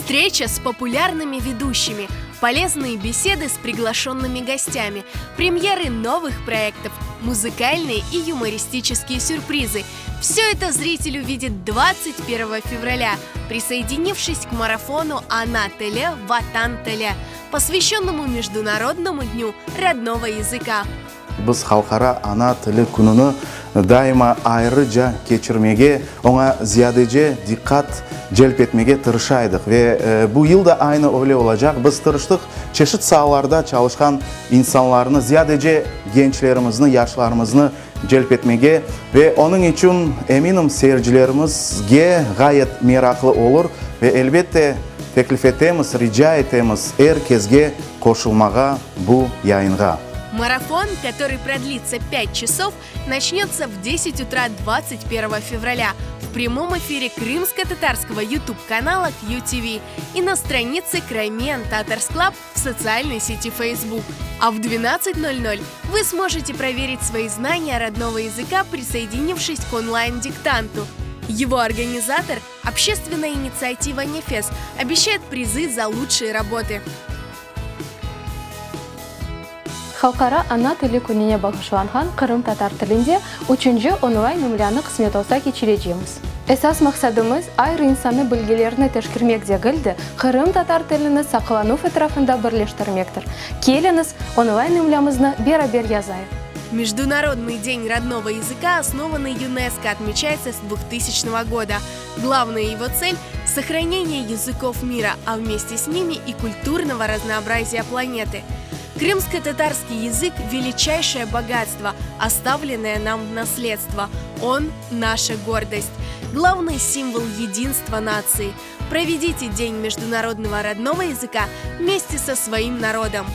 Встреча с популярными ведущими, полезные беседы с приглашенными гостями, премьеры новых проектов, музыкальные и юмористические сюрпризы. Все это зритель увидит 21 февраля, присоединившись к марафону «Ана теле, Ватан теле», посвященному Международному дню родного языка. Biz xalqaro ana tili kunini daima ayrıca geçirmege, ona ziyadece dikkat celp etmege tırışaydık ve bu yıl da aynı öyle olacak. Biz tırıştık, çeşit sahalarda çalışan insanlarını, ziyadece gençlerimizni, yaşlarımızı celp etmege ve onun için eminim seyircilerimizge gayet meraklı olur ve elbette teklif etemiz, rica etemiz herkesge koşulmaga bu yayınga. Марафон, который продлится 5 часов, начнется в 10 утра 21 февраля в прямом эфире крымско-татарского YouTube-канала QTV и на странице Crimean Tatars Club в социальной сети Facebook. А в 12:00 вы сможете проверить свои знания родного языка, присоединившись к онлайн-диктанту. Его организатор, общественная инициатива «Нефес», обещает призы за лучшие работы. Халқара ана тілі күніне бағышланған Қырым татар тілінде 3-ші онлайн өміряны қызмет олса кечірежеміз. Esas мақсадымыз айры инсаны білгелеріні тәшкірмек дегілді, Қырым татар тіліні сақылану этрafында бірлештірмектір. Келіңіз онлайн өмірямызны бер-бер язайық. Международный день родного языка, основанный ЮНЕСКО, отмечается с 2000 года. Главная его цель – сохранение языков мира, а вместе с ними и культурного разнообразия планеты. Крымско-татарский язык – величайшее богатство, оставленное нам в наследство. Он – наша гордость, главный символ единства нации. Проведите День международного родного языка вместе со своим народом.